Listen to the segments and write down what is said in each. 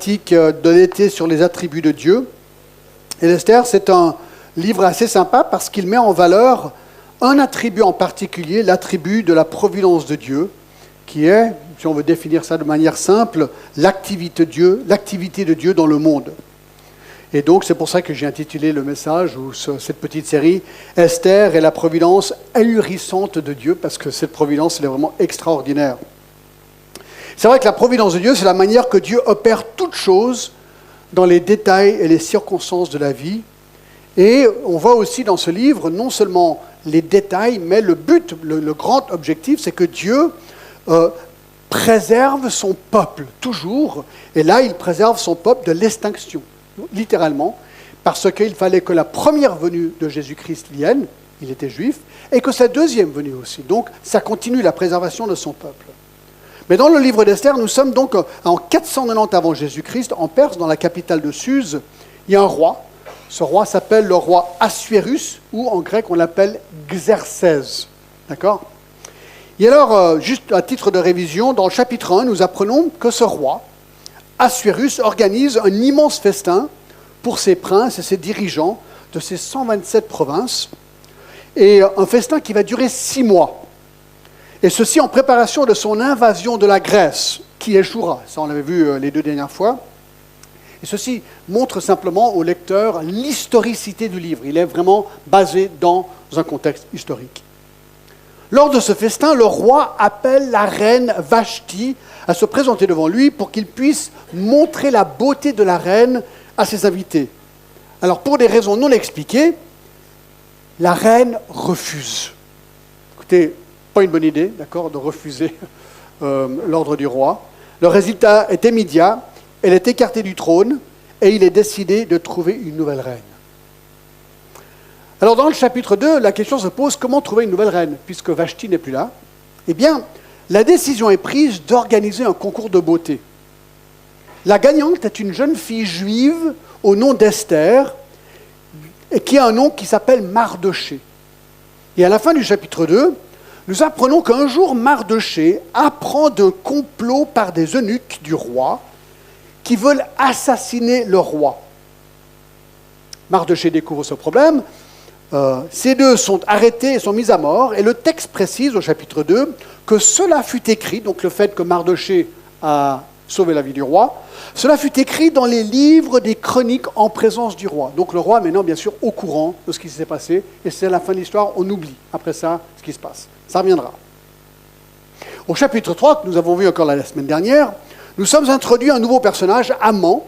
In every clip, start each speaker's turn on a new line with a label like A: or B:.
A: thématique de l'été sur les attributs de Dieu. Et Esther, c'est un livre assez sympa parce qu'il met en valeur un attribut en particulier, l'attribut de la providence de Dieu, qui est, si on veut définir ça de manière simple, l'activité de Dieu dans le monde. Et donc, c'est pour ça que j'ai intitulé le message, ou cette petite série, Esther et la providence ahurissante de Dieu, parce que cette providence, elle est vraiment extraordinaire. C'est vrai que la providence de Dieu, c'est la manière que Dieu opère toutes choses dans les détails et les circonstances de la vie. Et on voit aussi dans ce livre, non seulement les détails, mais le but, le grand objectif, c'est que Dieu préserve son peuple, toujours. Et là, il préserve son peuple de l'extinction. Littéralement, parce qu'il fallait que la première venue de Jésus-Christ vienne, il était juif, et que sa deuxième venue aussi. Donc, ça continue la préservation de son peuple. Mais dans le livre d'Esther, nous sommes donc en 490 avant Jésus-Christ, en Perse, dans la capitale de Suse. Il y a un roi. Ce roi s'appelle le roi Assuérus, ou en grec, on l'appelle Xerxès. D'accord ? Et alors, juste à titre de révision, dans le chapitre 1, nous apprenons que ce roi, Assuérus, organise un immense festin pour ses princes et ses dirigeants de ses 127 provinces, et un festin qui va durer 6 mois. Et ceci en préparation de son invasion de la Grèce, qui échouera. Ça, on l'avait vu les 2 dernières fois. Et ceci montre simplement au lecteur l'historicité du livre. Il est vraiment basé dans un contexte historique. Lors de ce festin, le roi appelle la reine Vashti à se présenter devant lui pour qu'il puisse montrer la beauté de la reine à ses invités. Alors, pour des raisons non expliquées, la reine refuse. Écoutez, pas une bonne idée, d'accord, de refuser l'ordre du roi. Le résultat est immédiat, elle est écartée du trône et il est décidé de trouver une nouvelle reine. Alors, dans le chapitre 2, la question se pose, comment trouver une nouvelle reine, puisque Vashti n'est plus là? Eh bien, la décision est prise d'organiser un concours de beauté. La gagnante est une jeune fille juive au nom d'Esther, et qui a un nom qui s'appelle Mardoché. Et à la fin du chapitre 2, nous apprenons qu'un jour, Mardoché apprend d'un complot par des eunuques du roi qui veulent assassiner le roi. Mardoché découvre ce problème. Ces deux sont arrêtés et sont mis à mort. Et le texte précise au chapitre 2 que cela fut écrit, donc le fait que Mardoché a sauvé la vie du roi, cela fut écrit dans les livres des chroniques en présence du roi. Donc le roi est maintenant bien sûr au courant de ce qui s'est passé. Et c'est à la fin de l'histoire, on oublie après ça ce qui se passe. Ça reviendra. Au chapitre 3, que nous avons vu encore la semaine dernière, nous sommes introduits à un nouveau personnage, Haman.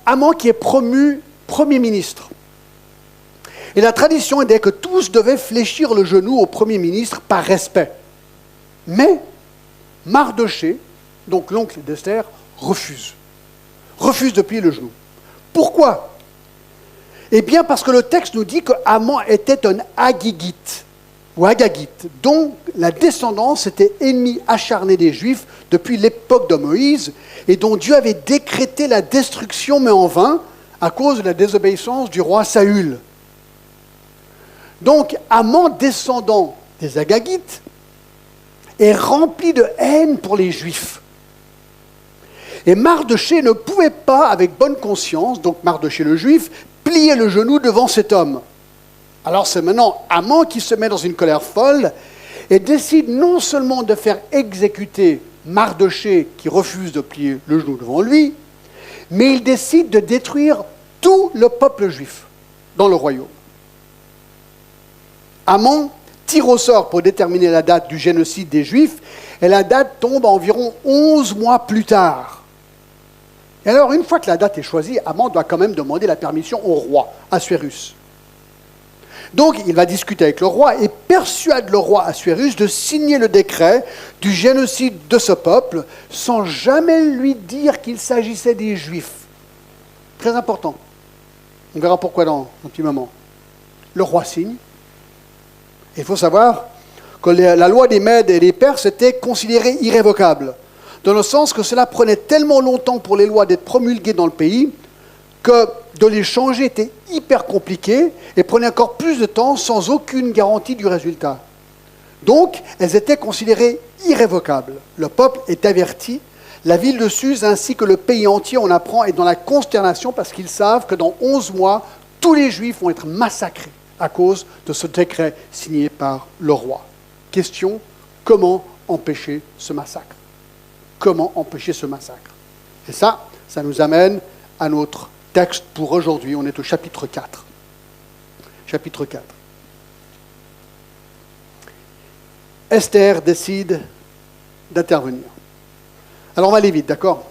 A: Haman qui est promu Premier ministre. Et la tradition était que tous devaient fléchir le genou au Premier ministre par respect. Mais Mardoché, donc l'oncle d'Esther, refuse. Refuse de plier le genou. Pourquoi? Eh bien parce que le texte nous dit que Haman était un Agagite, ou Agagite, dont la descendance était ennemi acharné des Juifs depuis l'époque de Moïse, et dont Dieu avait décrété la destruction, mais en vain, à cause de la désobéissance du roi Saül. Donc, Haman, descendant des Agagites, est rempli de haine pour les Juifs. Et Mardoché ne pouvait pas, avec bonne conscience, donc Mardoché le Juif, plier le genou devant cet homme. Alors c'est maintenant Haman qui se met dans une colère folle et décide non seulement de faire exécuter Mardoché qui refuse de plier le genou devant lui, mais il décide de détruire tout le peuple juif dans le royaume. Haman tire au sort pour déterminer la date du génocide des Juifs, et la date tombe environ 11 mois plus tard. Et alors, une fois que la date est choisie, Haman doit quand même demander la permission au roi, Assuérus. Donc, il va discuter avec le roi et persuade le roi Assuérus de signer le décret du génocide de ce peuple, sans jamais lui dire qu'il s'agissait des Juifs. Très important. On verra pourquoi dans un petit moment. Le roi signe. Il faut savoir que la loi des Mèdes et des Perses était considérée irrévocable, dans le sens que cela prenait tellement longtemps pour les lois d'être promulguées dans le pays que de les changer était hyper compliqué et prenait encore plus de temps sans aucune garantie du résultat. Donc, elles étaient considérées irrévocables. Le peuple est averti, La ville de Suse ainsi que le pays entier, on apprend, est dans la consternation parce qu'ils savent que dans 11 mois, tous les Juifs vont être massacrés à cause de ce décret signé par le roi. Question, comment empêcher ce massacre? Comment empêcher ce massacre? Et ça nous amène à notre texte pour aujourd'hui. On est au chapitre 4. Chapitre 4. Esther décide d'intervenir. Alors on va aller vite, d'accord?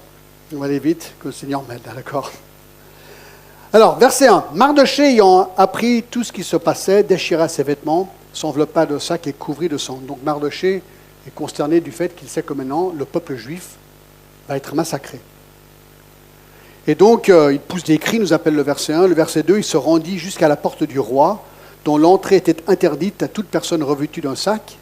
A: On va aller vite, que le Seigneur m'aide, d'accord? Alors, verset 1. Mardochée, ayant appris tout ce qui se passait, déchira ses vêtements, s'enveloppa de sac et couvrit de sang. Donc Mardochée est consterné du fait qu'il sait que maintenant le peuple juif va être massacré. Et donc, il pousse des cris, nous appelle le verset 1. Le verset 2, il se rendit jusqu'à la porte du roi, dont l'entrée était interdite à toute personne revêtue d'un sac.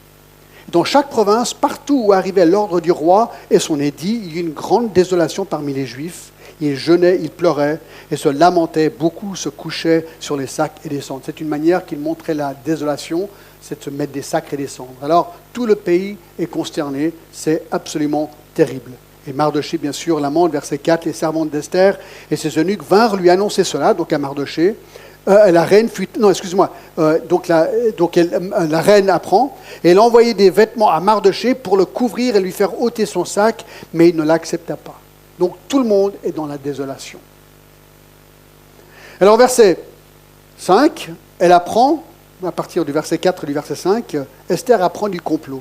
A: Dans chaque province, partout où arrivait l'ordre du roi et son édit, il y eut une grande désolation parmi les Juifs. Ils jeûnaient, ils pleuraient et se lamentaient. Beaucoup se couchaient sur les sacs et des cendres. C'est une manière qu'il montrait la désolation, c'est de se mettre des sacs et des cendres. Alors, tout le pays est consterné. C'est absolument terrible. Et Mardochée, bien sûr, lamente, verset 4, les servantes d'Esther et ses eunuques vinrent lui annoncer cela, donc à Mardochée. La reine fut... Non, excuse-moi. La reine apprend, et elle envoyait des vêtements à Mardochée pour le couvrir et lui faire ôter son sac, mais il ne l'accepta pas. Donc tout le monde est dans la désolation. Alors verset 5, elle apprend, à partir du verset 4 et du verset 5, Esther apprend du complot.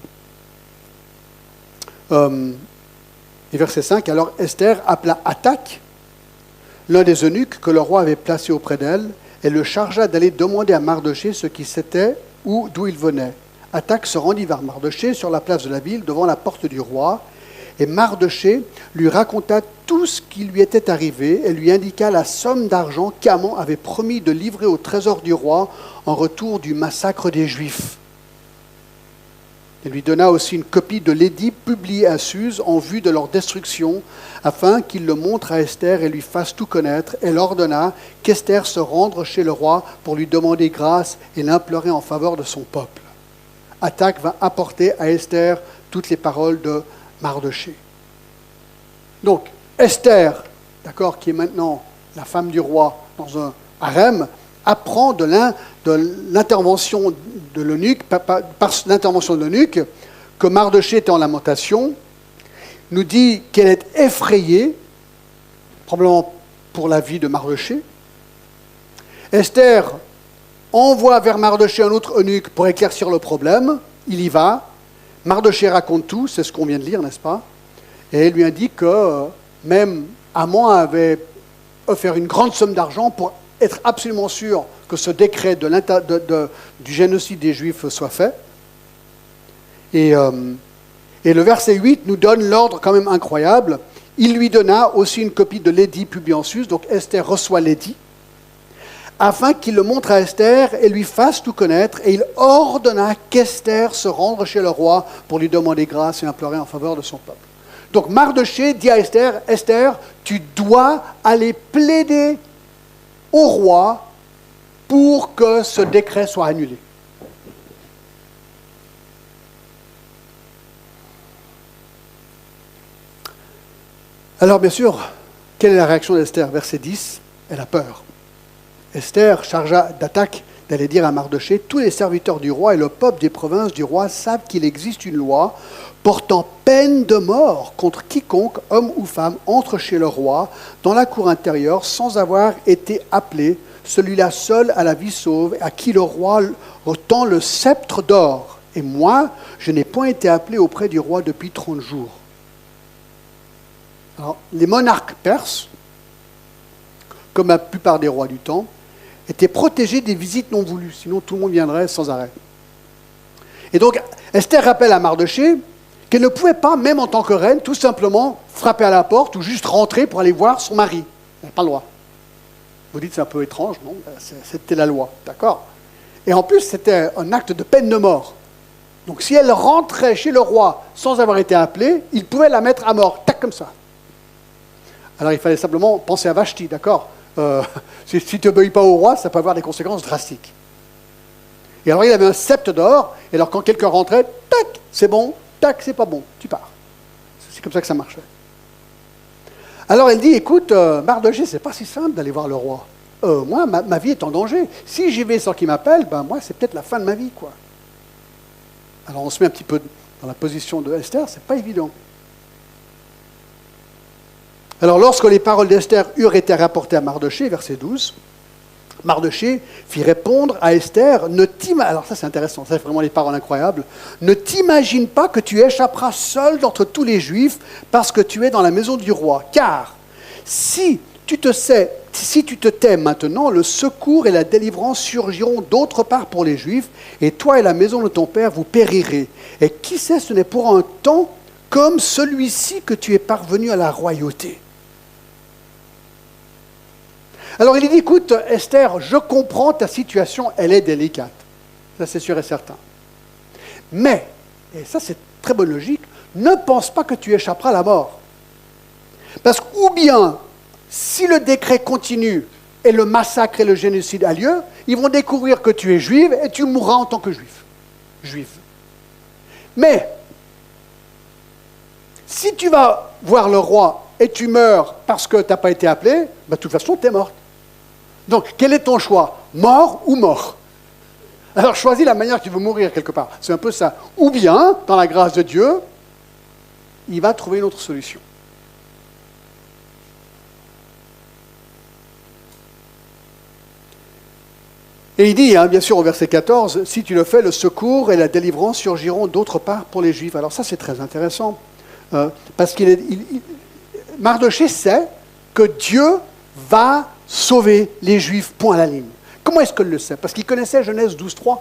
A: Et verset 5, alors Esther appela Hathach, l'un des eunuques que le roi avait placé auprès d'elle, et le chargea d'aller demander à Mardochée ce qui c'était ou d'où il venait. Hathach se rendit vers Mardochée sur la place de la ville, devant la porte du roi, et Mardochée lui raconta tout ce qui lui était arrivé et lui indiqua la somme d'argent qu'Aman avait promis de livrer au trésor du roi en retour du massacre des Juifs. Il lui donna aussi une copie de l'édit publié à Suse en vue de leur destruction, afin qu'il le montre à Esther et lui fasse tout connaître. Elle ordonna qu'Esther se rende chez le roi pour lui demander grâce et l'implorer en faveur de son peuple. Hathach va apporter à Esther toutes les paroles de Mardochée. Donc, Esther, d'accord, qui est maintenant la femme du roi dans un harem, apprend de l'intervention de l'eunuque, par l'intervention de l'eunuque, que Mardochée était en lamentation, nous dit qu'elle est effrayée, probablement pour la vie de Mardochée. Esther envoie vers Mardochée un autre eunuque pour éclaircir le problème. Il y va. Mardochée raconte tout, c'est ce qu'on vient de lire, n'est-ce pas? Et elle lui indique que même Aman avait offert une grande somme d'argent pour être absolument sûr que ce décret du génocide des Juifs soit fait. Et le verset 8 nous donne l'ordre quand même incroyable. Il lui donna aussi une copie de l'édit publié en Suse, donc Esther reçoit l'édit, afin qu'il le montre à Esther et lui fasse tout connaître, et il ordonna qu'Esther se rende chez le roi pour lui demander grâce et implorer en faveur de son peuple. Donc Mardochée dit à Esther, Esther, tu dois aller plaider au roi pour que ce décret soit annulé. Alors bien sûr, quelle est la réaction d'Esther? Verset 10, elle a peur. Esther chargea d'Hathach d'aller dire à Mardochée, tous les serviteurs du roi et le peuple des provinces du roi savent qu'il existe une loi portant peine de mort contre quiconque, homme ou femme, entre chez le roi dans la cour intérieure sans avoir été appelé, celui-là seul a la vie sauve, à qui le roi retend le sceptre d'or. Et moi, je n'ai point été appelé auprès du roi depuis 30 jours. Alors, les monarques perses, comme la plupart des rois du temps, étaient protégés des visites non voulues, sinon tout le monde viendrait sans arrêt. Et donc, Esther rappelle à Mardochée qu'elle ne pouvait pas, même en tant que reine, tout simplement frapper à la porte ou juste rentrer pour aller voir son mari. Elle n'a pas le droit. Vous dites c'est un peu étrange, non? C'était la loi, d'accord? Et en plus, c'était un acte de peine de mort. Donc si elle rentrait chez le roi sans avoir été appelée, il pouvait la mettre à mort, tac comme ça. Alors il fallait simplement penser à Vashti, d'accord? Si tu n'obéis pas au roi, ça peut avoir des conséquences drastiques. Et alors il avait un sceptre d'or, et alors quand quelqu'un rentrait, tac, c'est bon, tac, c'est pas bon, tu pars. C'est comme ça que ça marchait. Alors elle dit, écoute, Mardochée, c'est pas si simple d'aller voir le roi. Moi, ma vie est en danger. Si j'y vais sans qu'il m'appelle, ben moi, c'est peut-être la fin de ma vie, quoi. Alors on se met un petit peu dans la position de Esther, c'est pas évident. Alors lorsque les paroles d'Esther eurent été rapportées à Mardochée, verset 12, Mardochée fit répondre à Esther, alors ça c'est intéressant, ça c'est vraiment les paroles incroyables, ne t'imagine pas que tu échapperas seul d'entre tous les Juifs parce que tu es dans la maison du roi, car si tu te tais maintenant, le secours et la délivrance surgiront d'autre part pour les Juifs, et toi et la maison de ton père vous périrez. Et qui sait, ce n'est pour un temps comme celui-ci que tu es parvenu à la royauté. Alors il dit, écoute Esther, je comprends ta situation, elle est délicate. Ça c'est sûr et certain. Mais, et ça c'est très bonne logique, ne pense pas que tu échapperas à la mort. Parce que, ou bien, si le décret continue et le massacre et le génocide a lieu, ils vont découvrir que tu es juive et tu mourras en tant que juive. Mais, si tu vas voir le roi et tu meurs parce que tu n'as pas été appelé, ben, de toute façon, tu es morte. Donc, quel est ton choix? Mort ou mort? Alors, choisis la manière que tu veux mourir quelque part. C'est un peu ça. Ou bien, dans la grâce de Dieu, il va trouver une autre solution. Et il dit, bien sûr, au verset 14, « Si tu le fais, le secours et la délivrance surgiront d'autre part pour les Juifs. » Alors ça, c'est très intéressant. Parce Mardochée sait que Dieu va sauver les Juifs, point à la ligne. Comment est-ce qu'il le sait? Parce qu'il connaissait Genèse 12.3.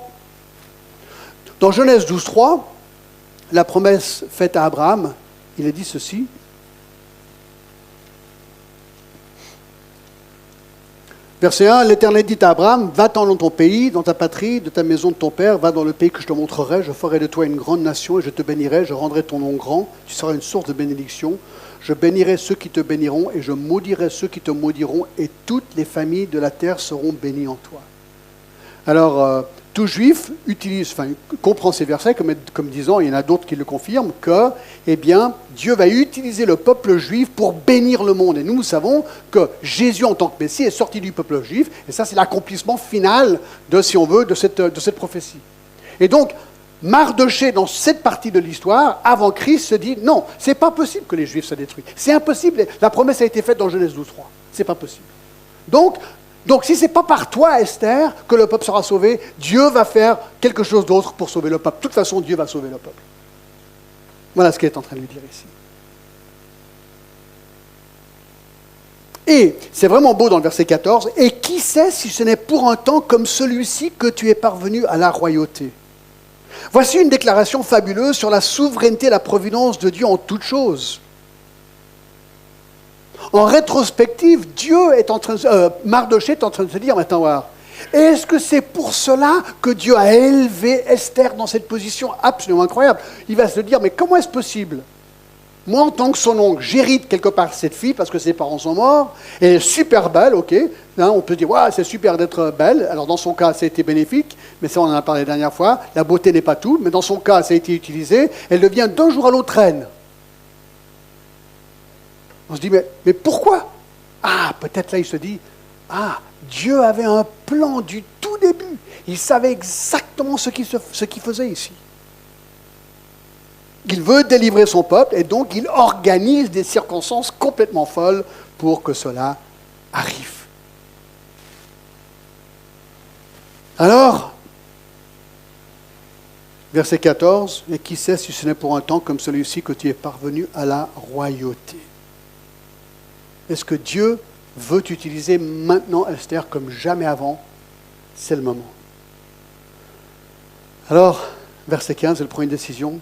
A: Dans Genèse 12.3, la promesse faite à Abraham, il est dit ceci. Verset 1, l'Éternel dit à Abraham, va-t'en dans ton pays, dans ta patrie, de ta maison de ton père, va dans le pays que je te montrerai, je ferai de toi une grande nation et je te bénirai, je rendrai ton nom grand, tu seras une source de bénédiction. Je bénirai ceux qui te béniront et je maudirai ceux qui te maudiront et toutes les familles de la terre seront bénies en toi. Alors, tout juif comprend ces versets comme disant, il y en a d'autres qui le confirment, que Dieu va utiliser le peuple juif pour bénir le monde. Et nous savons que Jésus en tant que Messie est sorti du peuple juif, et ça c'est l'accomplissement final de cette prophétie. Et donc, Mardochée, dans cette partie de l'histoire, avant Christ, se dit, non, c'est pas possible que les Juifs soient détruits. C'est impossible, la promesse a été faite dans Genèse 12.3. C'est pas possible. Donc si ce n'est pas par toi, Esther, que le peuple sera sauvé, Dieu va faire quelque chose d'autre pour sauver le peuple. De toute façon, Dieu va sauver le peuple. Voilà ce qu'il est en train de lui dire ici. Et c'est vraiment beau dans le verset 14. « Et qui sait si ce n'est pour un temps comme celui-ci que tu es parvenu à la royauté ?» Voici une déclaration fabuleuse sur la souveraineté et la providence de Dieu en toutes choses. En rétrospective, Mardochée est en train de se dire, maintenant, voilà, est-ce que c'est pour cela que Dieu a élevé Esther dans cette position absolument incroyable? Il va se dire, mais comment est-ce possible? Moi, en tant que son oncle, j'hérite quelque part cette fille parce que ses parents sont morts. Elle est super belle, ok. Hein, on peut dire, ouais, c'est super d'être belle. Alors, dans son cas, ça a été bénéfique, mais ça, on en a parlé la dernière fois. La beauté n'est pas tout, mais dans son cas, ça a été utilisé. Elle devient d'un jour à l'autre reine. On se dit, mais pourquoi? Ah, peut-être là, il se dit, Dieu avait un plan du tout début. Il savait exactement ce qu'il faisait ici. Il veut délivrer son peuple et donc il organise des circonstances complètement folles pour que cela arrive. Alors, verset 14, « Et qui sait si ce n'est pour un temps comme celui-ci que tu es parvenu à la royauté ?» Est-ce que Dieu veut t'utiliser maintenant, Esther, comme jamais avant? C'est le moment. Alors, verset 15, c'est la première décision.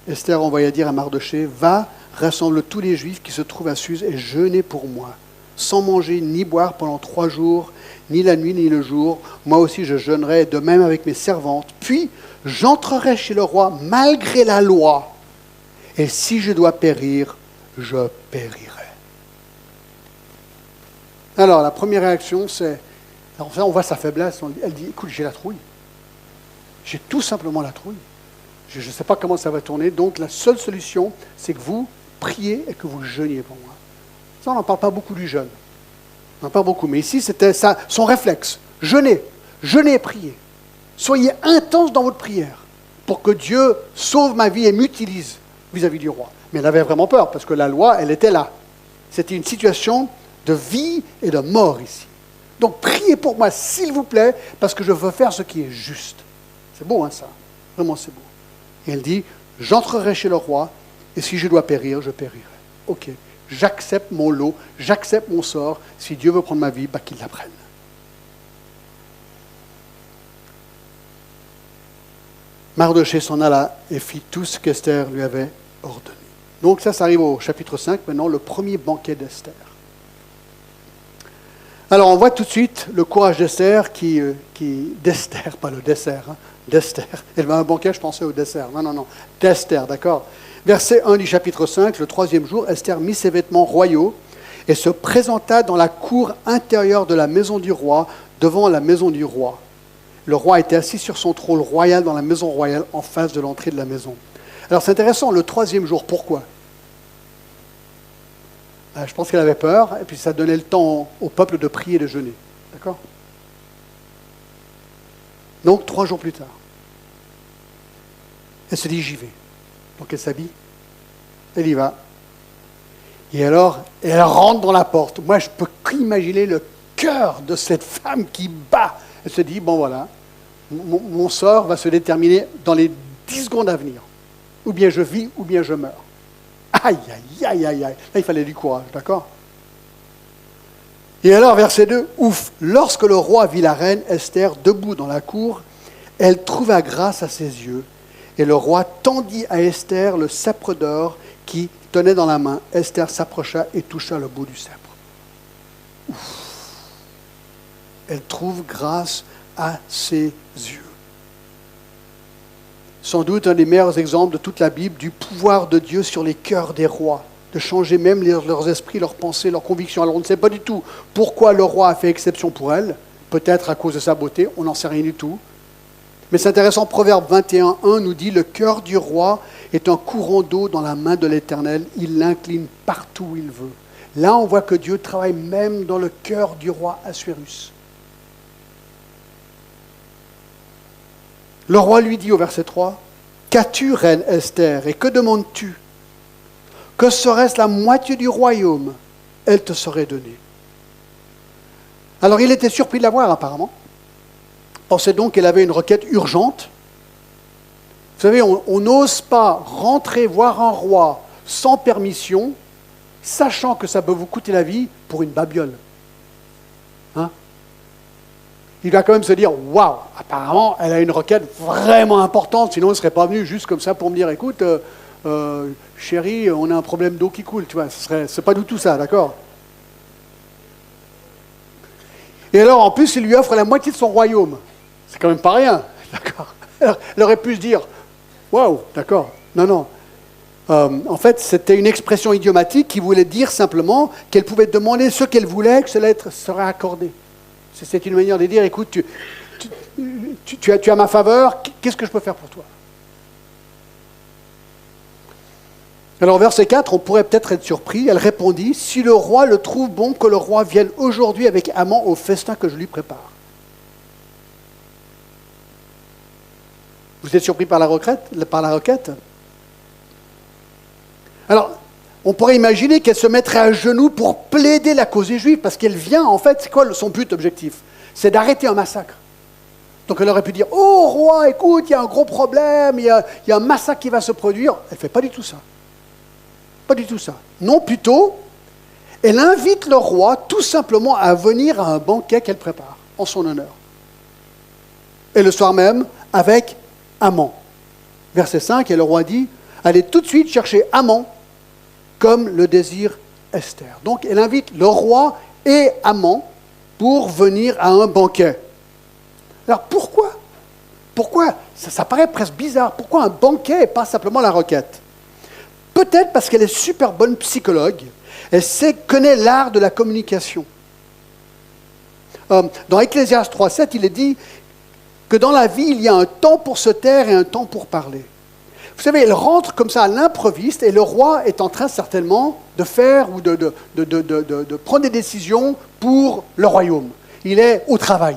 A: Esther envoya dire à Mardochée, « Va, rassemble tous les Juifs qui se trouvent à Suse et jeûnez pour moi, sans manger ni boire pendant 3 jours, ni la nuit ni le jour. Moi aussi je jeûnerai, de même avec mes servantes. Puis j'entrerai chez le roi malgré la loi, et si je dois périr, je périrai. » Alors la première réaction, c'est, enfin, on voit sa faiblesse, elle dit, « Écoute, j'ai la trouille. J'ai tout simplement la trouille. Je ne sais pas comment ça va tourner, donc la seule solution, c'est que vous priez et que vous jeûniez pour moi. Ça, on n'en parle pas beaucoup du jeûne. On n'en parle pas beaucoup. Mais ici, c'était ça, son réflexe. Jeûnez et priez. Soyez intense dans votre prière pour que Dieu sauve ma vie et m'utilise vis-à-vis du roi. Mais elle avait vraiment peur parce que la loi, elle était là. C'était une situation de vie et de mort ici. Donc priez pour moi, s'il vous plaît, parce que je veux faire ce qui est juste. C'est beau, hein, ça. Vraiment, c'est beau. Et elle dit, j'entrerai chez le roi, et si je dois périr, je périrai. Ok, j'accepte mon lot, j'accepte mon sort. Si Dieu veut prendre ma vie, qu'il la prenne. Mardochée s'en alla et fit tout ce qu'Esther lui avait ordonné. Donc ça arrive au chapitre 5, maintenant, le premier banquet d'Esther. Alors on voit tout de suite le courage d'Esther d'Esther, pas le dessert, hein, d'Esther. Elle va à un banquet, je pensais au dessert. Non, d'Esther, d'accord. Verset 1 du chapitre 5, le 3e jour, Esther mit ses vêtements royaux et se présenta dans la cour intérieure de la maison du roi, devant la maison du roi. Le roi était assis sur son trône royal dans la maison royale, en face de l'entrée de la maison. Alors c'est intéressant, le 3e jour, pourquoi ? Je pense qu'elle avait peur, et puis ça donnait le temps au peuple de prier et de jeûner. D'accord ? Donc 3 jours plus tard, elle se dit, j'y vais. Donc elle s'habille, elle y va. Et alors, elle rentre dans la porte. Moi, je peux qu'imaginer le cœur de cette femme qui bat. Elle se dit, bon voilà, mon sort va se déterminer dans les 10 secondes à venir. Ou bien je vis, ou bien je meurs. Aïe, aïe, aïe, aïe, aïe. Là, il fallait du courage, d'accord ? Et alors, verset 2, ouf, lorsque le roi vit la reine Esther debout dans la cour, elle trouva grâce à ses yeux. Et le roi tendit à Esther le sceptre d'or qui tenait dans la main. Esther s'approcha et toucha le bout du sceptre. Ouf. Elle trouve grâce à ses yeux. Sans doute un des meilleurs exemples de toute la Bible du pouvoir de Dieu sur les cœurs des rois, de changer même leurs esprits, leurs pensées, leurs convictions. Alors on ne sait pas du tout pourquoi le roi a fait exception pour elle, peut-être à cause de sa beauté, on n'en sait rien du tout. Mais c'est intéressant, Proverbe 21:1 nous dit « Le cœur du roi est un courant d'eau dans la main de l'Éternel, il l'incline partout où il veut. » Là, on voit que Dieu travaille même dans le cœur du roi Assuérus. Le roi lui dit au verset 3, « Qu'as-tu, reine Esther, et que demandes-tu ? Que serait-ce la moitié du royaume ? Elle te serait donnée. » Alors il était surpris de la voir apparemment. Pensait donc qu'elle avait une requête urgente. Vous savez, on n'ose pas rentrer voir un roi sans permission, sachant que ça peut vous coûter la vie pour une babiole. Hein ? Il va quand même se dire, waouh, apparemment, elle a une requête vraiment importante, sinon elle ne serait pas venue juste comme ça pour me dire, écoute, chérie, on a un problème d'eau qui coule, tu vois, c'est pas du tout ça, d'accord ? Et alors, en plus, il lui offre la moitié de son royaume. C'est quand même pas rien, d'accord ? Alors, elle aurait pu se dire, waouh, d'accord, non. En fait, c'était une expression idiomatique qui voulait dire simplement qu'elle pouvait demander ce qu'elle voulait, que cela serait accordé. C'est une manière de dire, écoute, tu as ma faveur, qu'est-ce que je peux faire pour toi ? Alors, verset 4, on pourrait peut-être être surpris. Elle répondit, « Si le roi le trouve bon, que le roi vienne aujourd'hui avec Haman au festin que je lui prépare. » Vous êtes surpris par la requête ? Alors, on pourrait imaginer qu'elle se mettrait à genoux pour plaider la cause des Juifs, parce qu'elle vient, en fait, c'est quoi son but objectif ? C'est d'arrêter un massacre. Donc elle aurait pu dire, oh roi, écoute, il y a un gros problème, il y a un massacre qui va se produire. Elle ne fait pas du tout ça. Pas du tout ça. Non, plutôt, elle invite le roi tout simplement à venir à un banquet qu'elle prépare, en son honneur. Et le soir même, avec Haman. Verset 5, et le roi dit, allez tout de suite chercher Haman, comme le désire Esther. Donc, elle invite le roi et Haman pour venir à un banquet. Alors, pourquoi ? Ça paraît presque bizarre. Pourquoi un banquet et pas simplement la requête ? Peut-être parce qu'elle est super bonne psychologue. Elle connaît l'art de la communication. Dans Ecclésiaste 3:7, il est dit que dans la vie, il y a un temps pour se taire et un temps pour parler. Vous savez, elle rentre comme ça à l'improviste et le roi est en train certainement de faire ou de prendre des décisions pour le royaume. Il est au travail.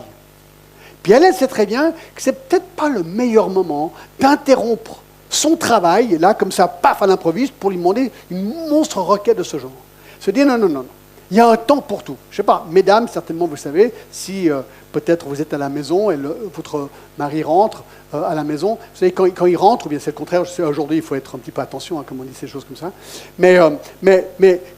A: Puis elle sait très bien que c'est peut-être pas le meilleur moment d'interrompre son travail, là, comme ça, paf, à l'improviste, pour lui demander une monstre requête de ce genre. Se dire non. Il y a un temps pour tout. Je ne sais pas, mesdames, certainement, vous savez, si peut-être vous êtes à la maison et votre mari rentre à la maison, vous savez, quand il rentre, ou bien c'est le contraire, je sais, aujourd'hui, il faut être un petit peu attention, comme on dit ces choses comme ça, mais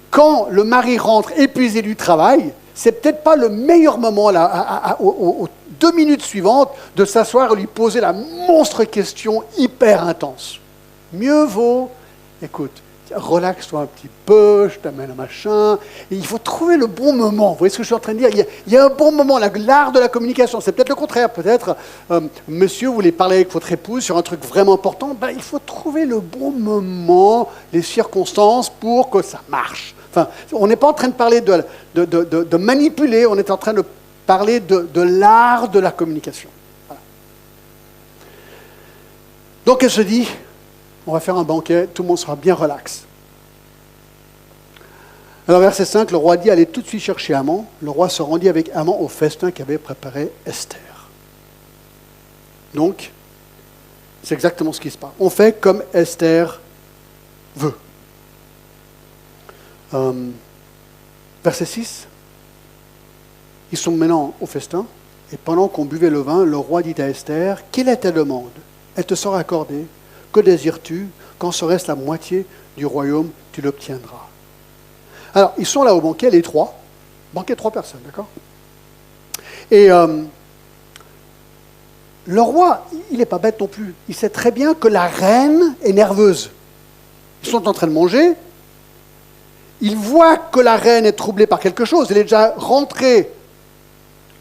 A: quand le mari rentre épuisé du travail, c'est peut-être pas le meilleur moment, là, aux 2 minutes suivantes, de s'asseoir et lui poser la monstre question hyper intense. Mieux vaut, écoute, relaxe-toi un petit peu, je t'amène un machin. Et il faut trouver le bon moment. Vous voyez ce que je suis en train de dire? Il y a un bon moment, l'art de la communication. C'est peut-être le contraire. Peut-être, monsieur, vous voulez parler avec votre épouse sur un truc vraiment important. Ben, il faut trouver le bon moment, les circonstances pour que ça marche. Enfin, on n'est pas en train de parler de manipuler, on est en train de parler de l'art de la communication. Voilà. Donc elle se dit, on va faire un banquet, tout le monde sera bien relax. Alors verset 5, le roi dit, allez tout de suite chercher Haman. Le roi se rendit avec Haman au festin qu'avait préparé Esther. Donc, c'est exactement ce qui se passe. On fait comme Esther veut. Verset 6, ils sont maintenant au festin, et pendant qu'on buvait le vin, le roi dit à Esther, quelle est ta demande? Elle te sera accordée. Que désires-tu? Quand serait-ce la moitié du royaume, tu l'obtiendras. Alors, ils sont là au banquet, les trois. Banquet 3 personnes, d'accord? Et le roi, il n'est pas bête non plus. Il sait très bien que la reine est nerveuse. Ils sont en train de manger. Il voit que la reine est troublée par quelque chose. Elle est déjà rentrée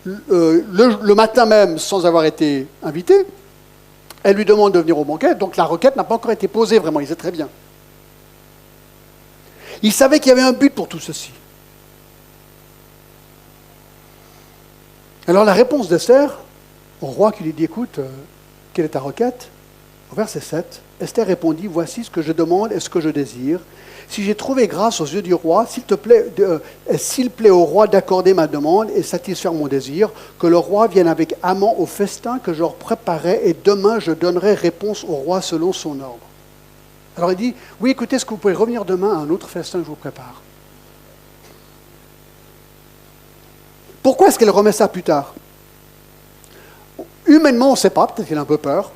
A: le matin même sans avoir été invitée. Elle lui demande de venir au banquet, donc la requête n'a pas encore été posée vraiment, il sait très bien. Il savait qu'il y avait un but pour tout ceci. Alors la réponse d'Esther, au roi qui lui dit, écoute, quelle est ta requête? Au verset 7, Esther répondit, voici ce que je demande et ce que je désire. Si j'ai trouvé grâce aux yeux du roi, s'il plaît au roi d'accorder ma demande et satisfaire mon désir, que le roi vienne avec Haman au festin que je leur préparais, et demain je donnerai réponse au roi selon son ordre. Alors il dit, oui, écoutez, est-ce que vous pouvez revenir demain à un autre festin que je vous prépare? Pourquoi est-ce qu'elle remet ça plus tard? Humainement, on ne sait pas, peut-être qu'elle a un peu peur.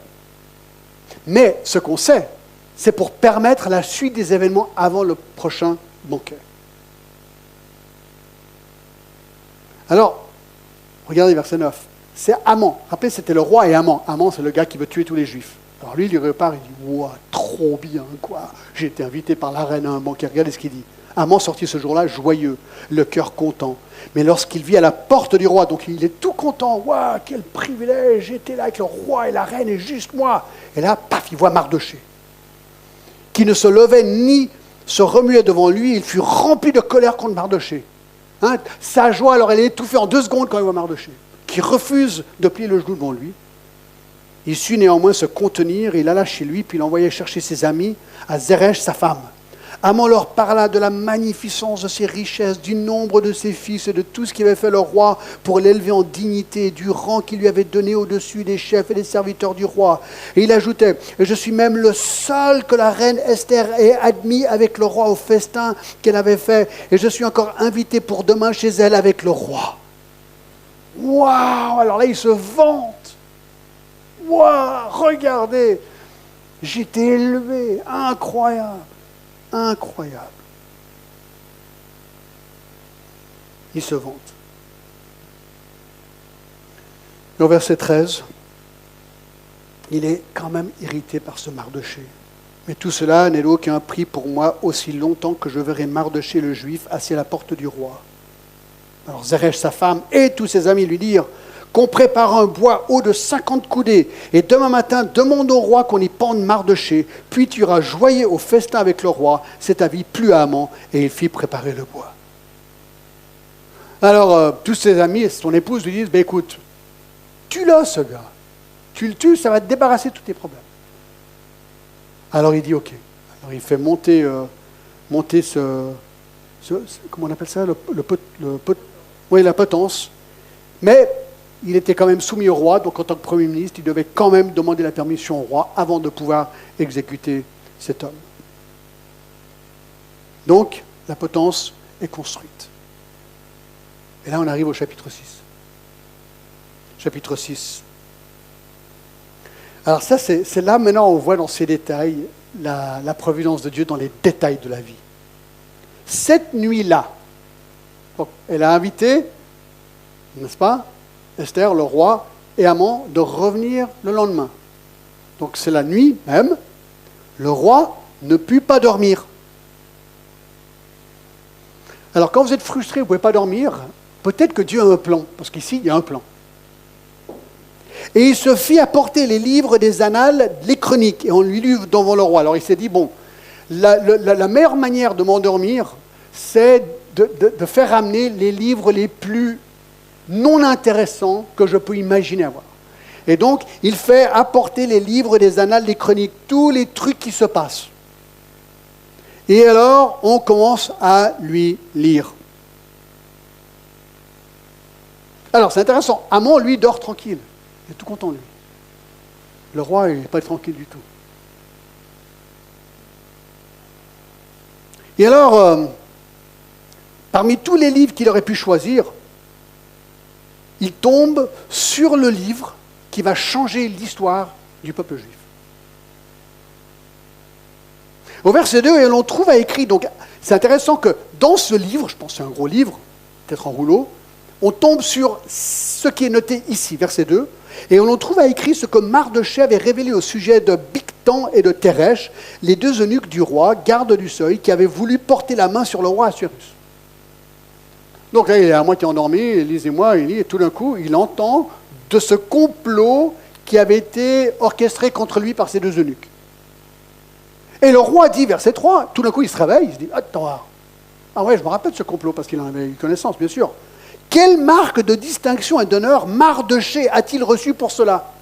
A: Mais ce qu'on sait, c'est pour permettre la suite des événements avant le prochain banquet. Alors, regardez verset 9. C'est Haman. Rappelez, c'était le roi et Haman. Haman, c'est le gars qui veut tuer tous les juifs. Alors lui, il repart, il dit, ouah, trop bien, quoi. J'ai été invité par la reine à un banquet. Regardez ce qu'il dit. Haman sortit ce jour-là joyeux, le cœur content. Mais lorsqu'il vit à la porte du roi, donc il est tout content, waouh, quel privilège, j'étais là avec le roi et la reine et juste moi. Et là, paf, il voit Mardochée, qui ne se levait ni se remuait devant lui, il fut rempli de colère contre Mardochée. Hein, sa joie, alors elle est étouffée en 2 secondes quand il voit Mardochée, qui refuse de plier le genou devant lui. Il sut néanmoins se contenir, il alla chez lui, puis il envoya chercher ses amis à Zeresh, sa femme. Haman leur parla de la magnificence de ses richesses, du nombre de ses fils et de tout ce qu'avait fait le roi pour l'élever en dignité, du rang qu'il lui avait donné au-dessus des chefs et des serviteurs du roi. Et il ajoutait, « Je suis même le seul que la reine Esther ait admis avec le roi au festin qu'elle avait fait, et je suis encore invité pour demain chez elle avec le roi. » Waouh! Alors là, il se vante. Waouh! Regardez! J'ai été élevé, incroyable. Incroyable. Il se vante. Au verset 13, il est quand même irrité par ce Mardochée. Mais tout cela n'est d'aucun prix pour moi aussi longtemps que je verrai Mardochée le Juif assis à la porte du roi. Alors Zeresh, sa femme, et tous ses amis lui dirent qu'on prépare un bois haut de 50 coudées, et demain matin, demande au roi qu'on y pende Mardochée, puis tu iras joyeux au festin avec le roi. Cet avis plut à Haman, et il fit préparer le bois. Alors, tous ses amis et son épouse lui disent, écoute, tue-le ce gars. Tu le tues, ça va te débarrasser de tous tes problèmes. Alors il dit ok. Alors il fait monter comment on appelle ça, oui, la potence. Mais il était quand même soumis au roi, donc en tant que Premier ministre, il devait quand même demander la permission au roi avant de pouvoir exécuter cet homme. Donc, la potence est construite. Et là, on arrive au chapitre 6. Chapitre 6. Alors ça, c'est là, maintenant, on voit dans ces détails la providence de Dieu dans les détails de la vie. Cette nuit-là, elle a invité, n'est-ce pas, Esther, le roi et Haman, de revenir le lendemain. Donc c'est la nuit même, le roi ne put pas dormir. Alors quand vous êtes frustré, vous ne pouvez pas dormir, peut-être que Dieu a un plan, parce qu'ici, il y a un plan. Et il se fit apporter les livres des annales, les chroniques, et on lui lut devant le roi. Alors il s'est dit, bon, la meilleure manière de m'endormir, c'est de faire ramener les livres les plus non intéressants que je peux imaginer avoir. Et donc, il fait apporter les livres des annales, des chroniques, tous les trucs qui se passent. Et alors, on commence à lui lire. Alors, c'est intéressant. Haman, lui, dort tranquille. Il est tout content, lui. Le roi, il n'est pas tranquille du tout. Et alors, parmi tous les livres qu'il aurait pu choisir, il tombe sur le livre qui va changer l'histoire du peuple juif. Au verset 2, et l'on trouve à écrit, donc c'est intéressant que dans ce livre, je pense que c'est un gros livre, peut-être en rouleau, on tombe sur ce qui est noté ici, verset 2, et on trouve à écrit ce que Mardochée avait révélé au sujet de Bigtan et de Teresh, les deux eunuques du roi, gardes du seuil, qui avaient voulu porter la main sur le roi Assuérus. Donc là, il est à moitié endormi, lisez-moi, il lit, et tout d'un coup, il entend de ce complot qui avait été orchestré contre lui par ces deux eunuques. Et le roi dit, verset 3, tout d'un coup, il se réveille, il se dit, attends, ah ouais, je me rappelle de ce complot, parce qu'il en avait eu connaissance, bien sûr. Quelle marque de distinction et d'honneur Mardochée a-t-il reçu pour cela?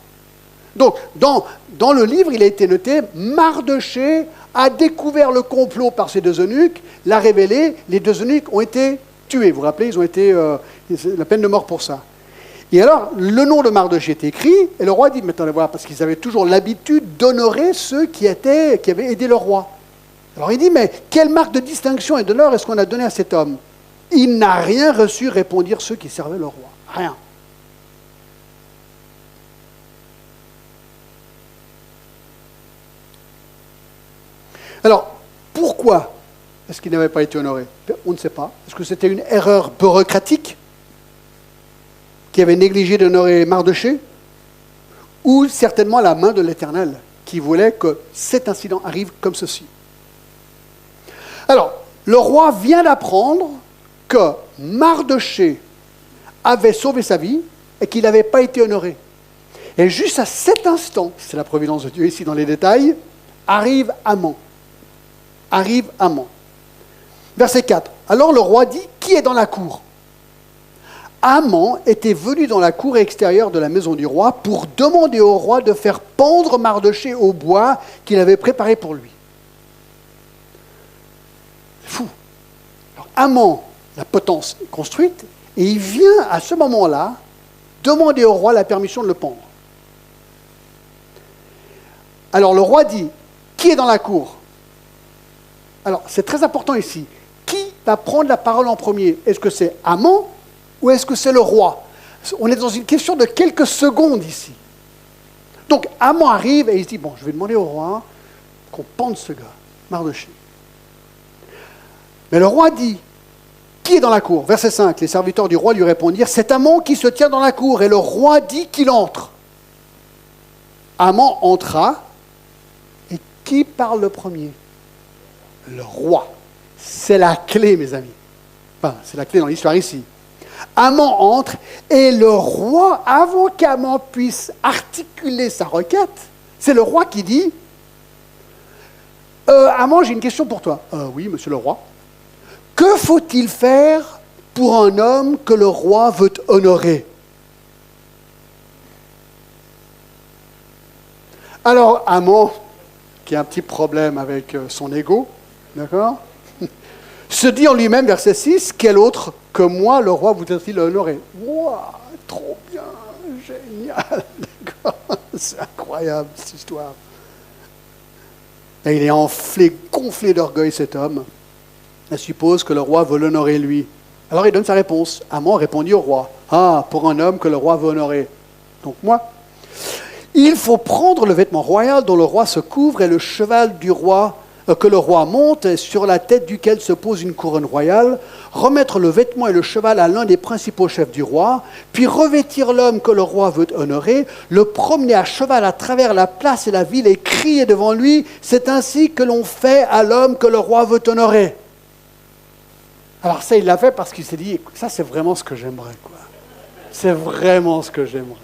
A: Donc, dans le livre, il a été noté, Mardochée a découvert le complot par ces deux eunuques, l'a révélé, les deux eunuques ont été tués. Vous vous rappelez, ils ont été la peine de mort pour ça. Et alors, le nom de Mardochée est écrit, et le roi dit, mais attendez voir, parce qu'ils avaient toujours l'habitude d'honorer ceux qui avaient aidé le roi. Alors il dit, mais quelle marque de distinction et d'honneur est-ce qu'on a donné à cet homme? Il n'a rien reçu, répondirent ceux qui servaient le roi. Rien. Alors, pourquoi est-ce qu'il n'avait pas été honoré? On ne sait pas. Est-ce que c'était une erreur bureaucratique qui avait négligé d'honorer Mardochée? Ou certainement la main de l'Éternel qui voulait que cet incident arrive comme ceci? Alors, le roi vient d'apprendre que Mardochée avait sauvé sa vie et qu'il n'avait pas été honoré. Et juste à cet instant, c'est la providence de Dieu ici dans les détails, arrive Haman. Verset 4. Alors le roi dit, qui est dans la cour? Haman était venu dans la cour extérieure de la maison du roi pour demander au roi de faire pendre Mardochée au bois qu'il avait préparé pour lui. C'est fou. Alors Haman, la potence est construite, et il vient à ce moment-là demander au roi la permission de le pendre. Alors le roi dit, qui est dans la cour? Alors c'est très important ici. Qui va prendre la parole en premier? Est-ce que c'est Haman ou est-ce que c'est le roi? On est dans une question de quelques secondes ici. Donc Haman arrive et il se dit, bon, je vais demander au roi qu'on pende ce gars, Mardochée. Mais le roi dit, qui est dans la cour? Verset 5, les serviteurs du roi lui répondirent, c'est Haman qui se tient dans la cour, et le roi dit qu'il entre. Haman entra, et qui parle le premier? Le roi. C'est la clé, mes amis. Enfin, c'est la clé dans l'histoire ici. Haman entre, et le roi, avant qu'Haman puisse articuler sa requête, c'est le roi qui dit, Haman, j'ai une question pour toi. Oui, monsieur le roi. Que faut-il faire pour un homme que le roi veut honorer? Alors, Haman, qui a un petit problème avec son ego, d'accord, se dit en lui-même, verset 6, quel autre que moi, le roi, voudrait-il honorer? Waouh, trop bien, génial, d'accord, c'est incroyable cette histoire. Et il est enflé, gonflé d'orgueil cet homme. Il suppose que le roi veut l'honorer lui. Alors il donne sa réponse. Haman répondit au roi, ah, pour un homme que le roi veut honorer. Donc moi, il faut prendre le vêtement royal dont le roi se couvre et le cheval du roi que le roi monte et sur la tête duquel se pose une couronne royale, remettre le vêtement et le cheval à l'un des principaux chefs du roi, puis revêtir l'homme que le roi veut honorer, le promener à cheval à travers la place et la ville et crier devant lui, c'est ainsi que l'on fait à l'homme que le roi veut honorer. Alors ça, il l'a fait parce qu'il s'est dit, ça c'est vraiment ce que j'aimerais, quoi. C'est vraiment ce que j'aimerais.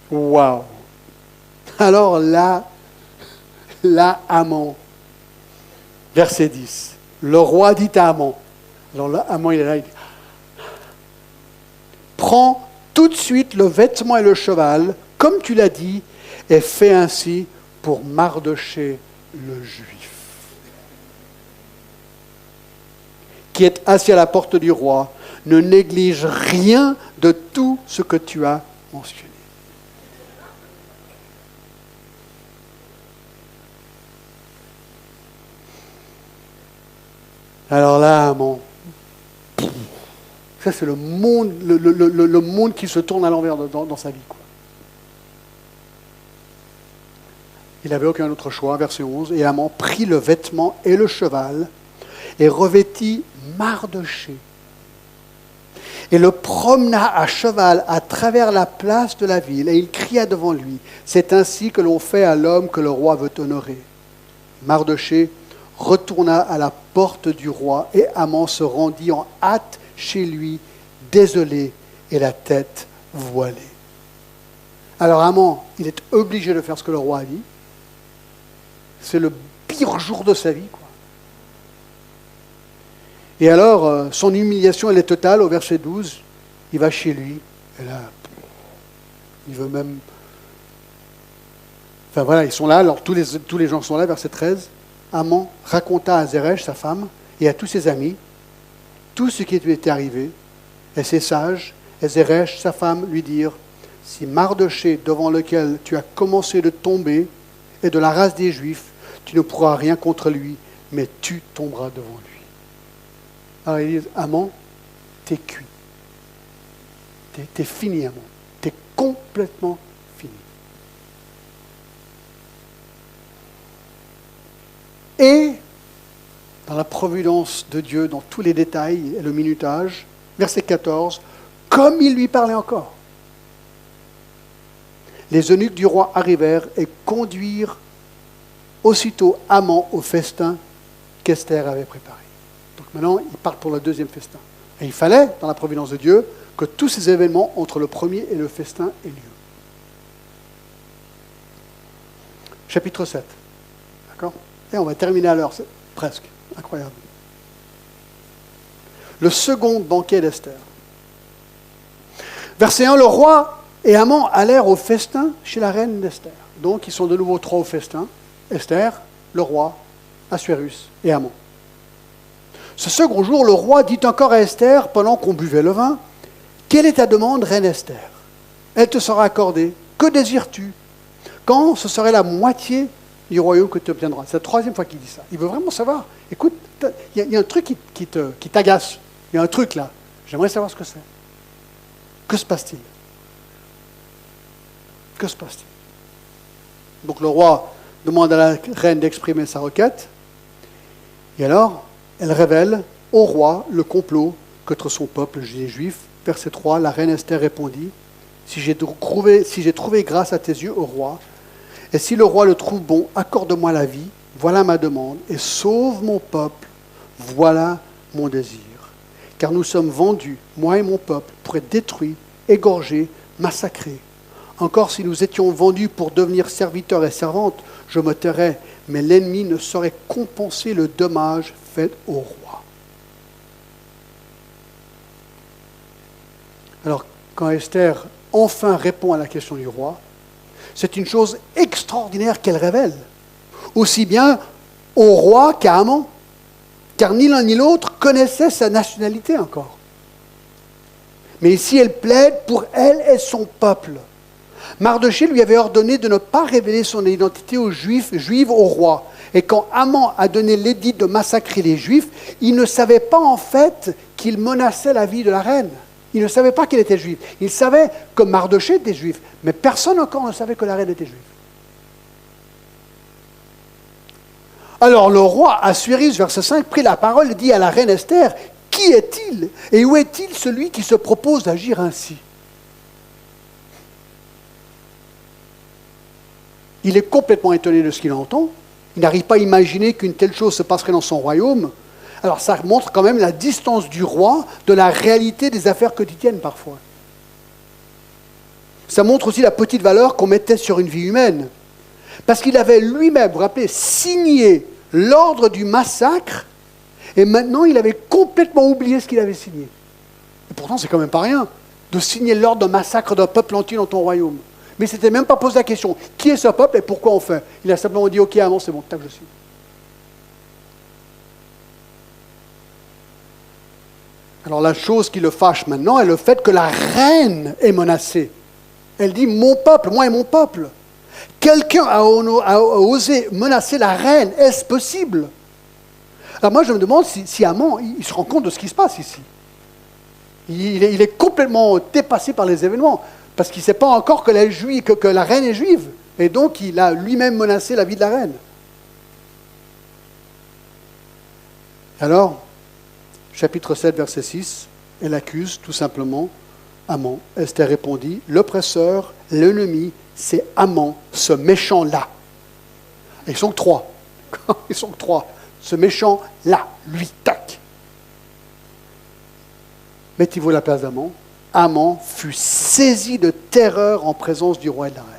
A: Waouh! Alors là, Haman, verset 10, le roi dit à Haman, alors là, Haman il est là, il dit, prends tout de suite le vêtement et le cheval, comme tu l'as dit, et fais ainsi pour Mardochée le Juif, qui est assis à la porte du roi, ne néglige rien de tout ce que tu as mentionné. Alors là, ça c'est le monde, le monde qui se tourne à l'envers dans sa vie, quoi. Il n'avait aucun autre choix, verset 11, et Haman prit le vêtement et le cheval et revêtit Mardochée et le promena à cheval à travers la place de la ville et il cria devant lui, c'est ainsi que l'on fait à l'homme que le roi veut honorer. Mardochée retourna à la porte du roi et Haman se rendit en hâte chez lui, désolé et la tête voilée. Alors Haman, il est obligé de faire ce que le roi a dit. C'est le pire jour de sa vie, quoi. Et alors, son humiliation, elle est totale. Au verset 12, il va chez lui. Et là, il veut même... Enfin voilà, ils sont là. Alors tous les gens sont là, verset 13. Haman raconta à Zeresh, sa femme, et à tous ses amis, tout ce qui lui était arrivé. Et ses sages, et Zeresh, sa femme, lui dirent, si Mardochée, devant lequel tu as commencé de tomber, est de la race des Juifs, tu ne pourras rien contre lui, mais tu tomberas devant lui. Alors ils disent, Haman, t'es cuit. T'es fini, Haman. T'es complètement fini. Et, dans la providence de Dieu, dans tous les détails et le minutage, verset 14, comme il lui parlait encore, les eunuques du roi arrivèrent et conduirent aussitôt Haman au festin qu'Esther avait préparé. Donc maintenant, ils partent pour le deuxième festin. Et il fallait, dans la providence de Dieu, que tous ces événements entre le premier et le festin aient lieu. Chapitre 7. D'accord ? Et on va terminer à l'heure, c'est presque. Incroyable. Le second banquet d'Esther. Verset 1, le roi et Haman allèrent au festin chez la reine d'Esther. Donc, ils sont de nouveau trois au festin. Esther, le roi, Assuérus et Haman. Ce second jour, le roi dit encore à Esther, pendant qu'on buvait le vin, « Quelle est ta demande, reine Esther? Elle te sera accordée. Que désires-tu? Quand ce serait la moitié du royaume que tu obtiendras. » C'est la troisième fois qu'il dit ça. Il veut vraiment savoir. Écoute, il y a un truc qui t'agace. Il y a un truc là. J'aimerais savoir ce que c'est. Que se passe-t-il? Que se passe-t-il? Donc le roi demande à la reine d'exprimer sa requête. Et alors, elle révèle au roi le complot contre son peuple, les Juifs. Verset 3, la reine Esther répondit, si j'ai trouvé grâce à tes yeux, ô roi, et si le roi le trouve bon, accorde-moi la vie, voilà ma demande, et sauve mon peuple, voilà mon désir. Car nous sommes vendus, moi et mon peuple, pour être détruits, égorgés, massacrés. Encore si nous étions vendus pour devenir serviteurs et servantes, je me tairais, mais l'ennemi ne saurait compenser le dommage fait au roi. Alors, quand Esther enfin répond à la question du roi, c'est une chose extraordinaire qu'elle révèle, aussi bien au roi qu'à Haman, car ni l'un ni l'autre connaissait sa nationalité encore. Mais ici, elle plaide pour elle et son peuple. Mardochée lui avait ordonné de ne pas révéler son identité aux Juifs, juives au roi. Et quand Haman a donné l'édit de massacrer les Juifs, il ne savait pas en fait qu'il menaçait la vie de la reine. Il ne savait pas qu'il était juif. Il savait que Mardochée était juif, mais personne encore ne savait que la reine était juive. Alors le roi Assuérus, verset 5, prit la parole et dit à la reine Esther, « Qui est-il et où est-il celui qui se propose d'agir ainsi ?» Il est complètement étonné de ce qu'il entend. Il n'arrive pas à imaginer qu'une telle chose se passerait dans son royaume. Alors ça montre quand même la distance du roi de la réalité des affaires quotidiennes parfois. Ça montre aussi la petite valeur qu'on mettait sur une vie humaine. Parce qu'il avait lui-même, vous vous rappelez, signé l'ordre du massacre, et maintenant il avait complètement oublié ce qu'il avait signé. Et pourtant, c'est quand même pas rien de signer l'ordre de massacre d'un peuple entier dans ton royaume. Mais il ne s'était même pas posé la question, qui est ce peuple et pourquoi on fait? Il a simplement dit, ok, Haman, c'est bon, tac, je signe. Alors la chose qui le fâche maintenant est le fait que la reine est menacée. Elle dit, mon peuple, moi et mon peuple. Quelqu'un a osé menacer la reine, est-ce possible? Alors moi je me demande si Haman, il se rend compte de ce qui se passe ici. Il est complètement dépassé par les événements, parce qu'il ne sait pas encore que la reine est juive. Et donc il a lui-même menacé la vie de la reine. Alors, chapitre 7, verset 6, elle accuse tout simplement Haman. Esther répondit, l'oppresseur, l'ennemi, c'est Haman, ce méchant-là. Ils sont que trois. Ils sont que trois. Ce méchant-là, lui, tac. Mettez-vous à la place d'Haman. Haman fut saisi de terreur en présence du roi et de la reine.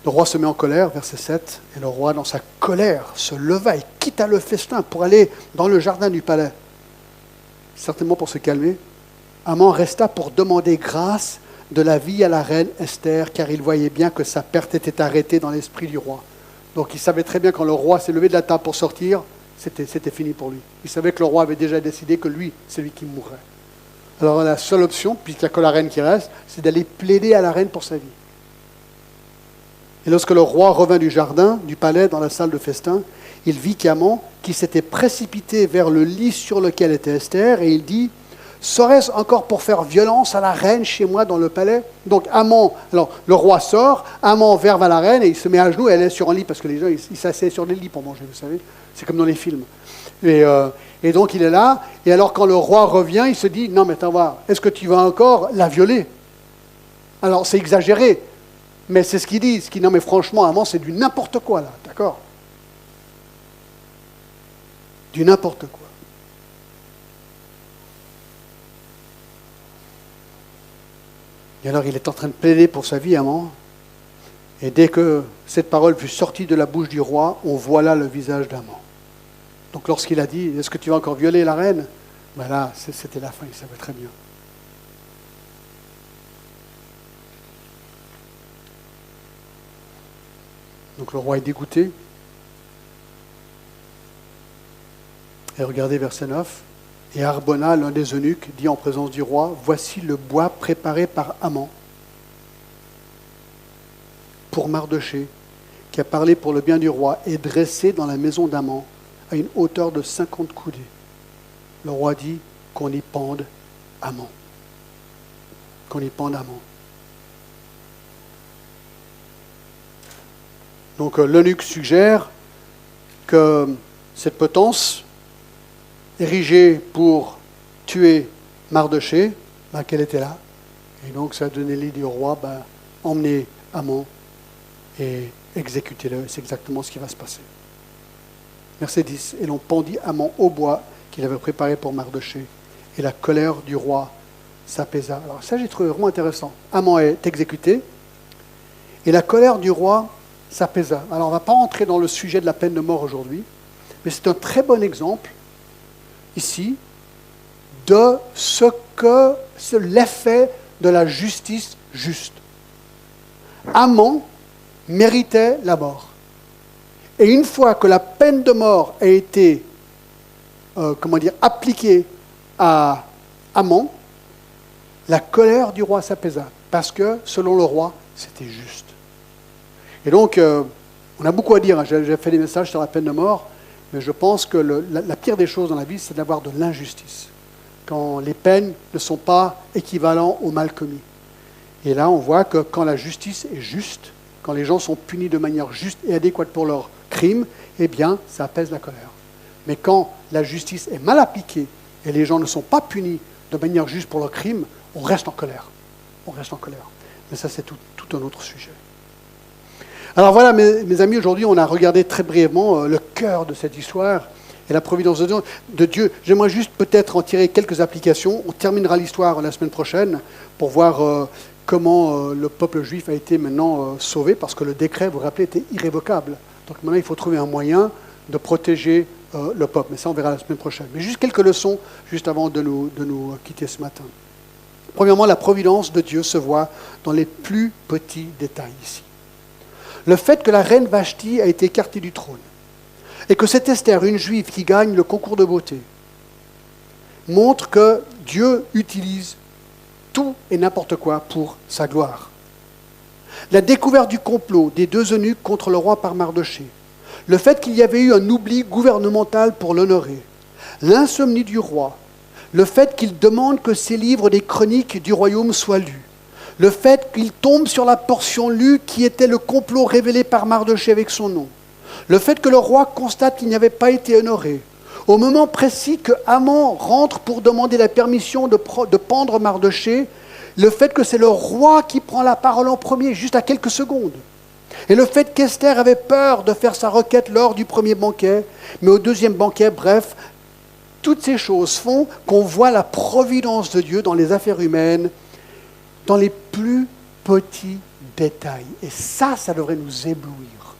A: Le roi se met en colère, verset 7, et le roi, dans sa colère, se leva et quitta le festin pour aller dans le jardin du palais. Certainement pour se calmer. Haman resta pour demander grâce de la vie à la reine Esther, car il voyait bien que sa perte était arrêtée dans l'esprit du roi. Donc il savait très bien quand le roi s'est levé de la table pour sortir, c'était fini pour lui. Il savait que le roi avait déjà décidé que lui, c'est lui qui mourrait. Alors la seule option, puisqu'il n'y a que la reine qui reste, c'est d'aller plaider à la reine pour sa vie. Et lorsque le roi revint du jardin, du palais, dans la salle de festin, il vit qu'Haman, qui s'était précipité vers le lit sur lequel était Esther, et il dit, « Serait-ce encore pour faire violence à la reine chez moi dans le palais ?» Donc Haman, alors le roi sort, Haman vers la reine, et il se met à genoux, elle est sur un lit, parce que les gens, ils s'asseyent sur des lits pour manger, vous savez. C'est comme dans les films. Et donc il est là, et alors quand le roi revient, il se dit, « Non mais attends, voir, est-ce que tu vas encore la violer ?» Alors c'est exagéré. Mais c'est ce qu'il dit. Non, mais franchement, Haman, c'est du n'importe quoi, là. D'accord? Du n'importe quoi. Et alors, il est en train de plaider pour sa vie, Haman. Et dès que cette parole fut sortie de la bouche du roi, on voit là le visage d'Haman. Donc, lorsqu'il a dit, est-ce que tu vas encore violer la reine? Ben là, c'était la fin, il savait très bien. Donc le roi est dégoûté. Et regardez verset 9. Et Harbona, l'un des eunuques, dit en présence du roi, « Voici le bois préparé par Haman pour Mardochée, qui a parlé pour le bien du roi, et dressé dans la maison d'Haman à une hauteur de 50 coudées. » Le roi dit qu'on y pende Haman. Qu'on y pende Haman. Donc l'eunuque suggère que cette potence, érigée pour tuer Mardochée, qu'elle était là. Et donc ça a donné l'idée au roi, emmenez Haman et exécutez-le. C'est exactement ce qui va se passer. Verset 10. Et l'on pendit Haman au bois qu'il avait préparé pour Mardochée. Et la colère du roi s'apaisa. Alors ça, j'ai trouvé vraiment intéressant. Haman est exécuté. Et la colère du roi s'apaisa. Alors, on ne va pas entrer dans le sujet de la peine de mort aujourd'hui, mais c'est un très bon exemple, ici, de c'est l'effet de la justice juste. Aman méritait la mort. Et une fois que la peine de mort a été appliquée à Aman, la colère du roi s'apaisa, parce que, selon le roi, c'était juste. Et donc, on a beaucoup à dire, hein. J'ai fait des messages sur la peine de mort, mais je pense que la pire des choses dans la vie, c'est d'avoir de l'injustice, quand les peines ne sont pas équivalentes au mal commis. Et là, on voit que quand la justice est juste, quand les gens sont punis de manière juste et adéquate pour leurs crimes, eh bien, ça apaise la colère. Mais quand la justice est mal appliquée et les gens ne sont pas punis de manière juste pour leurs crimes, on reste en colère. On reste en colère. Mais ça, c'est tout un autre sujet. Alors voilà, mes amis, aujourd'hui, on a regardé très brièvement le cœur de cette histoire et la providence de Dieu. J'aimerais juste peut-être en tirer quelques applications. On terminera l'histoire la semaine prochaine pour voir comment le peuple juif a été maintenant sauvé, parce que le décret, vous vous rappelez, était irrévocable. Donc maintenant, il faut trouver un moyen de protéger le peuple. Mais ça, on verra la semaine prochaine. Mais juste quelques leçons, juste avant de nous quitter ce matin. Premièrement, la providence de Dieu se voit dans les plus petits détails ici. Le fait que la reine Vashti a été écartée du trône et que c'est Esther, une juive, qui gagne le concours de beauté, montre que Dieu utilise tout et n'importe quoi pour sa gloire. La découverte du complot des deux eunuques contre le roi par Mardochée, le fait qu'il y avait eu un oubli gouvernemental pour l'honorer, l'insomnie du roi, le fait qu'il demande que ces livres des chroniques du royaume soient lus, le fait qu'il tombe sur la portion lue qui était le complot révélé par Mardochée avec son nom, le fait que le roi constate qu'il n'avait pas été honoré, au moment précis que Haman rentre pour demander la permission de pendre Mardochée, le fait que c'est le roi qui prend la parole en premier, juste à quelques secondes, et le fait qu'Esther avait peur de faire sa requête lors du premier banquet, mais au deuxième banquet, bref, toutes ces choses font qu'on voit la providence de Dieu dans les affaires humaines, dans les plus petits détails. Et ça devrait nous éblouir.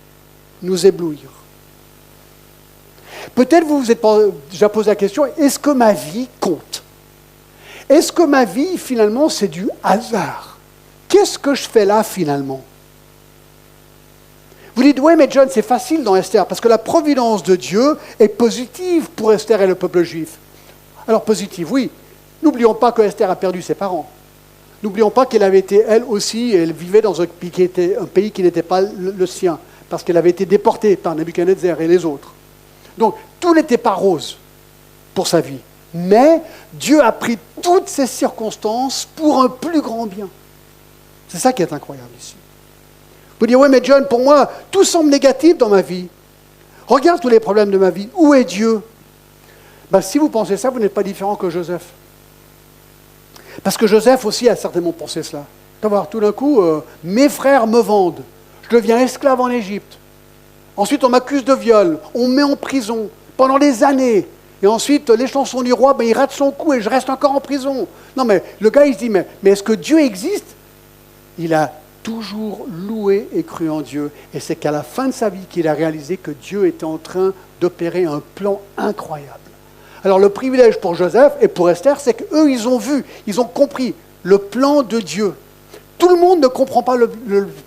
A: Nous éblouir. Peut-être vous vous êtes déjà posé la question, est-ce que ma vie compte? Est-ce que ma vie, finalement, c'est du hasard? Qu'est-ce que je fais là, finalement? Vous dites, oui, mais John, c'est facile dans Esther, parce que la providence de Dieu est positive pour Esther et le peuple juif. Alors, positive, oui. N'oublions pas que Esther a perdu ses parents. N'oublions pas qu'elle avait été, elle aussi, elle vivait dans un pays qui n'était pas le sien, parce qu'elle avait été déportée par Nebuchadnezzar et les autres. Donc, tout n'était pas rose pour sa vie. Mais Dieu a pris toutes ces circonstances pour un plus grand bien. C'est ça qui est incroyable ici. Vous dites, oui, mais John, pour moi, tout semble négatif dans ma vie. Regarde tous les problèmes de ma vie. Où est Dieu? Si vous pensez ça, vous n'êtes pas différent que Joseph. Parce que Joseph aussi a certainement pensé cela. D'avoir tout d'un coup, mes frères me vendent. Je deviens esclave en Égypte. Ensuite, on m'accuse de viol. On me met en prison pendant des années. Et ensuite, les chansons du roi, il rate son coup et je reste encore en prison. Non, mais le gars, il se dit, mais est-ce que Dieu existe? Il a toujours loué et cru en Dieu. Et c'est qu'à la fin de sa vie qu'il a réalisé que Dieu était en train d'opérer un plan incroyable. Alors le privilège pour Joseph et pour Esther, c'est qu'eux, ils ont vu, ils ont compris le plan de Dieu. Tout le monde ne comprend pas le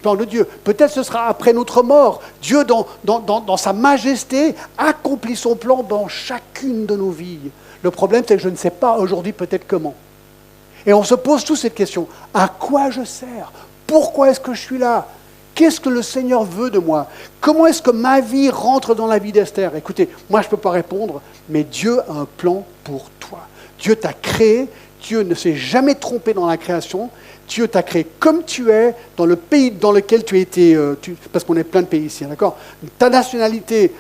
A: plan de Dieu. Peut-être ce sera après notre mort. Dieu, dans sa majesté, accomplit son plan dans chacune de nos vies. Le problème, c'est que je ne sais pas aujourd'hui peut-être comment. Et on se pose tous cette question. À quoi je sers? Pourquoi est-ce que je suis là? Qu'est-ce que le Seigneur veut de moi? Comment est-ce que ma vie rentre dans la vie d'Esther? Écoutez, moi je ne peux pas répondre, mais Dieu a un plan pour toi. Dieu t'a créé, Dieu ne s'est jamais trompé dans la création. Dieu t'a créé comme tu es, dans le pays dans lequel tu as été, parce qu'on est plein de pays ici, d'accord? Ta nationalité,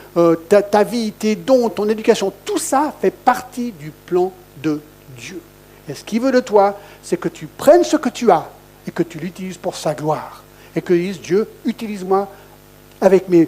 A: ta vie, tes dons, ton éducation, tout ça fait partie du plan de Dieu. Et ce qu'il veut de toi, c'est que tu prennes ce que tu as et que tu l'utilises pour sa gloire. Et que tu dises, Dieu, utilise-moi avec mes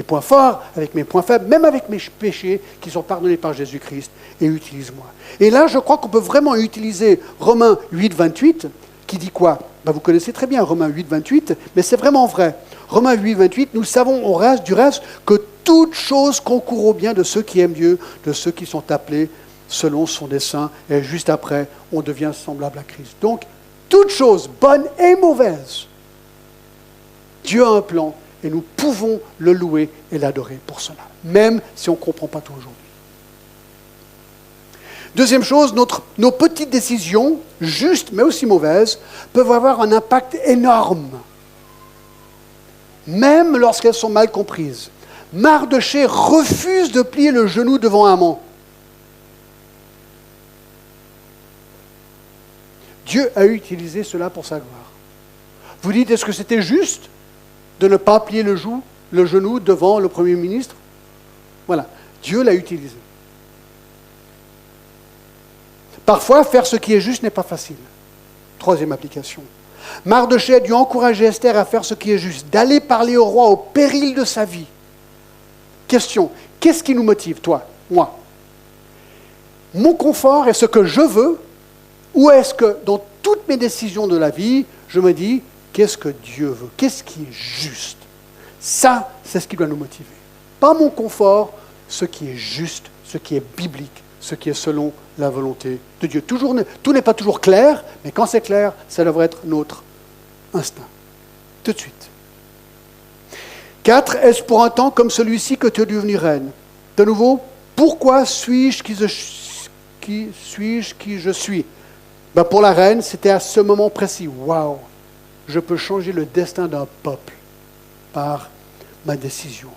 A: points forts, avec mes points faibles, même avec mes péchés qui sont pardonnés par Jésus-Christ, et utilise-moi. Et là, je crois qu'on peut vraiment utiliser Romains 8, 28, qui dit quoi? Vous connaissez très bien Romains 8, 28, mais c'est vraiment vrai. Romains 8, 28, nous savons du reste que toute chose concourt au bien de ceux qui aiment Dieu, de ceux qui sont appelés selon son dessein, et juste après, on devient semblable à Christ. Donc, toutes choses, bonnes et mauvaises, Dieu a un plan, et nous pouvons le louer et l'adorer pour cela, même si on ne comprend pas tout aujourd'hui. Deuxième chose, nos petites décisions, justes mais aussi mauvaises, peuvent avoir un impact énorme, même lorsqu'elles sont mal comprises. Mardochée refuse de plier le genou devant Haman. Dieu a utilisé cela pour sa gloire. Vous dites, est-ce que c'était juste de ne pas plier le genou devant le Premier ministre? Voilà, Dieu l'a utilisé. Parfois, faire ce qui est juste n'est pas facile. Troisième application. Mardochée a dû encourager Esther à faire ce qui est juste, d'aller parler au roi au péril de sa vie. Question, qu'est-ce qui nous motive, toi, moi? Mon confort est ce que je veux, ou est-ce que dans toutes mes décisions de la vie, je me dis, qu'est-ce que Dieu veut? Qu'est-ce qui est juste? Ça, c'est ce qui doit nous motiver. Pas mon confort, ce qui est juste, ce qui est biblique, ce qui est selon la volonté de Dieu. Tout n'est pas toujours clair, mais quand c'est clair, ça devrait être notre instinct. Tout de suite. 4. Est-ce pour un temps comme celui-ci que tu es devenue reine? De nouveau, pourquoi suis-je qui je suis? Pour la reine, c'était à ce moment précis. Waouh! Je peux changer le destin d'un peuple par ma décision.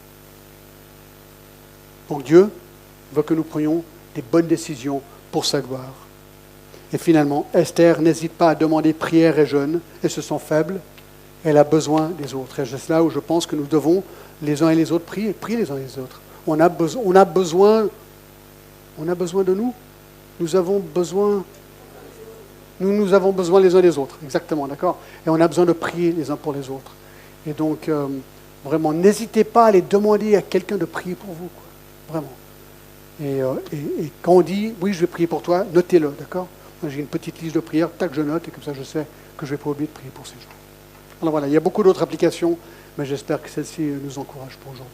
A: Donc Dieu veut que nous prenions des bonnes décisions pour sa gloire. Et finalement, Esther n'hésite pas à demander prière et jeûne. Elle se sent faible. Elle a besoin des autres. Et c'est là où je pense que nous devons, les uns et les autres, prier les uns et les autres. On a besoin de nous. Nous avons besoin les uns des autres. Exactement, d'accord? Et on a besoin de prier les uns pour les autres. Et donc, vraiment, n'hésitez pas à aller demander à quelqu'un de prier pour vous. Quoi. Vraiment. Et quand on dit, oui, je vais prier pour toi, notez-le, d'accord? Moi, j'ai une petite liste de prières, tac, je note, et comme ça, je sais que je ne vais pas oublier de prier pour ces gens. Alors voilà, il y a beaucoup d'autres applications, mais j'espère que celle-ci nous encourage pour aujourd'hui.